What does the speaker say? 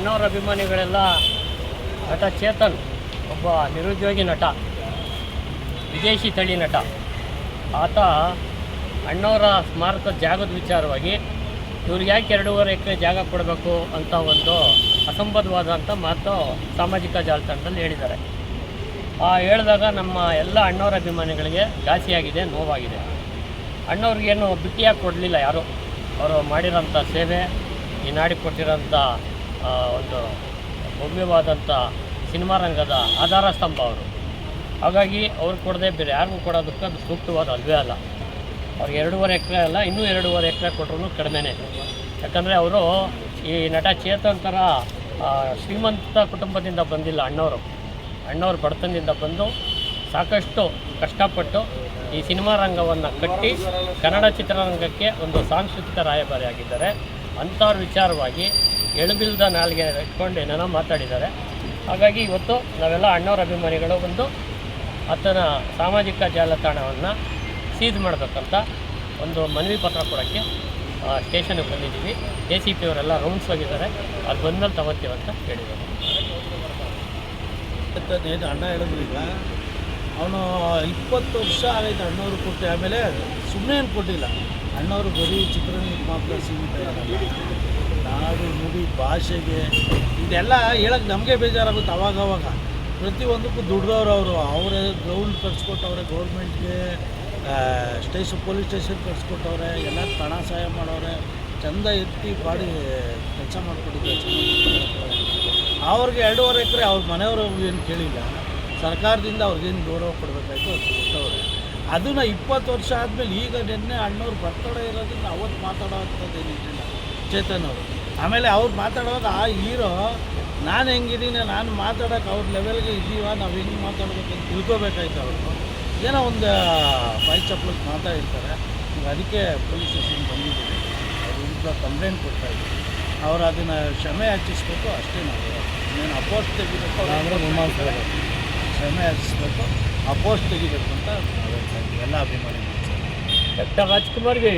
ಅಣ್ಣವ್ರ ಅಭಿಮಾನಿಗಳೆಲ್ಲ ನಟ ಚೇತನ್ ಒಬ್ಬ ನಿರುದ್ಯೋಗಿ ನಟ, ವಿದೇಶಿ ತಳಿ ನಟ. ಆತ ಅಣ್ಣವರ ಸ್ಮಾರಕದ ಜಾಗದ ವಿಚಾರವಾಗಿ ಇವ್ರಿಗೆ ಯಾಕೆ 2.5 ಎಕರೆ ಜಾಗ ಕೊಡಬೇಕು ಅಂತ ಒಂದು ಅಸಂಬದ್ಧವಾದಂಥ ಮಾತು ಸಾಮಾಜಿಕ ಜಾಲತಾಣದಲ್ಲಿ ಹೇಳಿದ್ದಾರೆ. ಹೇಳಿದಾಗ ನಮ್ಮ ಎಲ್ಲ ಅಣ್ಣವರ ಅಭಿಮಾನಿಗಳಿಗೆ ಘಾಸಿಯಾಗಿದೆ, ನೋವಾಗಿದೆ. ಅಣ್ಣವ್ರಿಗೇನು ಬಿಟ್ಟಿಯಾಗಿ ಕೊಡಲಿಲ್ಲ ಯಾರು. ಅವರು ಮಾಡಿರೋಂಥ ಸೇವೆ, ಈ ನಾಡಿಗೆ ಕೊಟ್ಟಿರೋಂಥ ಒಂದು ಭವ್ಯವಾದಂಥ ಸಿನಿಮಾ ರಂಗದ ಆಧಾರ ಸ್ತಂಭ ಅವರು. ಹಾಗಾಗಿ ಅವ್ರು ಕೊಡದೆ ಬೇರೆ ಯಾರಿಗೂ ಕೊಡೋದಕ್ಕೆ ಅದು ಸೂಕ್ತವಾದ ಅಲ್ವೇ ಅಲ್ಲ. ಅವ್ರಿಗೆ 2.5 ಎಕರೆ ಅಲ್ಲ, ಇನ್ನೂ 2.5 ಎಕರೆ ಕೊಟ್ಟರು ಕಡಿಮೆನೇ. ಯಾಕಂದರೆ ಅವರು ಈ ನಟ ಚೇತನ್ ಥರ ಶ್ರೀಮಂತ ಕುಟುಂಬದಿಂದ ಬಂದಿಲ್ಲ ಅಣ್ಣವರು ಬಡತನದಿಂದ ಬಂದು ಸಾಕಷ್ಟು ಕಷ್ಟಪಟ್ಟು ಈ ಸಿನಿಮಾ ರಂಗವನ್ನು ಕಟ್ಟಿ ಕನ್ನಡ ಚಿತ್ರರಂಗಕ್ಕೆ ಒಂದು ಸಾಂಸ್ಕೃತಿಕ ರಾಯಭಾರಿಯಾಗಿದ್ದಾರೆ. ಅಂಥವ್ರ ವಿಚಾರವಾಗಿ ಎಳುಬಿಲ್ದ ನಾಲ್ಗೆ ಇಟ್ಕೊಂಡು ಏನೇನೋ ಮಾತಾಡಿದ್ದಾರೆ. ಹಾಗಾಗಿ ಇವತ್ತು ನಾವೆಲ್ಲ ಅಣ್ಣವ್ರ ಅಭಿಮಾನಿಗಳು ಬಂದು ಆತನ ಸಾಮಾಜಿಕ ಜಾಲತಾಣವನ್ನು ಸೀಸ್ ಮಾಡಬೇಕಂತ ಒಂದು ಮನವಿ ಪತ್ರ ಕೊಡೋಕ್ಕೆ ಸ್ಟೇಷನ್ಗೆ ಬಂದಿದ್ದೀವಿ. ACP ಅವರೆಲ್ಲ ರೌಂಡ್ಸ್ ಹೋಗಿದ್ದಾರೆ, ಅದು ಬಂದಮೇಲೆ ತಗೋತೀವಿ ಅಂತ ಹೇಳಿದ್ದಾರೆ. ಅಣ್ಣ ಹೇಳಿದ್ರು, ಈಗ ಅವನು 20 ವರ್ಷ ಆಗೈತೆ ಅಣ್ಣವ್ರು ಕೊಟ್ಟು. ಆಮೇಲೆ ಸುಮ್ಮನೆ ಏನು ಕೊಟ್ಟಿಲ್ಲ. ಅಣ್ಣವರು ಬರೀ ಚಿತ್ರರಂಗಕ್ಕೆ ಮಾತ್ರ ಸೀಮಿತ ಇರೋಲ್ಲ, ನಾಡು ನುಡಿ ಭಾಷೆಗೆ ಇದೆಲ್ಲ ಹೇಳೋಕ್ಕೆ ನಮಗೆ ಬೇಜಾರಾಗುತ್ತೆ. ಅವಾಗವಾಗ ಪ್ರತಿಯೊಂದಕ್ಕೂ ದುಡ್ದವ್ರು ಅವರೇ ಗ್ರೌಂಡ್ ಕಟ್ಸ್ಕೊಟ್ಟವ್ರೆ, ಗೌರ್ಮೆಂಟ್ಗೆ ಪೊಲೀಸ್ ಸ್ಟೇಷನ್ ಕಟ್ಸ್ಕೊಟ್ಟವ್ರೆ, ಎಲ್ಲ ಹಣ ಸಹಾಯ ಮಾಡವ್ರೆ, ಚಂದ ಎತ್ತಿ ಬಾಡಿ ಕೆಲಸ ಮಾಡಿಕೊಟ್ಟಿದ್ದಾರೆ. ಅವ್ರಿಗೆ 2.5 ಎಕರೆ ಅವ್ರ ಮನೆಯವರು ಏನು ಕೇಳಿಲ್ಲ. ಸರ್ಕಾರದಿಂದ ಅವ್ರಿಗೇನು ಗೌರವ ಕೊಡಬೇಕಾಯ್ತು ಅದು ಕೊಟ್ಟವ್ರೆ. ಅದನ್ನು 20 ವರ್ಷ ಆದಮೇಲೆ ಈಗ ನಿನ್ನೆ ಅಣ್ಣವ್ರು ಬರ್ತಡೇ ಇರೋದನ್ನ ಅವತ್ತು ಮಾತಾಡೋ ಅಂಥದ್ದೇನಿಲ್ಲ ಚೇತನ್ ಅವರು. ಆಮೇಲೆ ಅವ್ರು ಮಾತಾಡುವಾಗ ಆ ಹೀರೋ ನಾನು ಹೆಂಗಿದ್ದೀನಿ, ನಾನು ಮಾತಾಡೋಕೆ ಅವ್ರ ಲೆವೆಲ್ಗೆ ಇದ್ದೀವ, ನಾವು ಹೆಂಗೆ ಮಾತಾಡ್ಬೇಕಂತ ತಿಳ್ಕೊಬೇಕಾಯ್ತು. ಅವರು ಏನೋ ಒಂದು ಬಾಯಿ ಚಪ್ಪಲಕ್ಕೆ ಮಾತಾಡಿರ್ತಾರೆ. ಈಗ ಅದಕ್ಕೆ ಪೊಲೀಸ್ ಸ್ಟೇಷನ್ ಬಂದಿದ್ದೀವಿ, ಅವ್ರ ವಿರುದ್ಧ ಕಂಪ್ಲೇಂಟ್ ಕೊಡ್ತಾಯಿದ್ದೀವಿ. ಅವ್ರು ಅದನ್ನು ಕ್ಷಮೆ ಯಾಚಿಸ್ಬೇಕು ಅಷ್ಟೇ. ನಾವು ಇನ್ನೇನು ಅಪೋಸ್ಟ್ ತೆಗಿಬೇಕು ಅಂದರೆ ಕ್ಷಮೆ ಯಾಚಿಸ್ಬೇಕು, ಅಪೋಸ್ಟ್ ತೆಗಿಬೇಕು ಅಂತ ನಾವು ಹೇಳ್ತಾ ಇದ್ದೀವಿ ಎಲ್ಲ ಅಭಿಮಾನಿಗಳು. ಡಾಕ್ಟರ್ ರಾಜ್ಕುಮಾರ್ಗೆ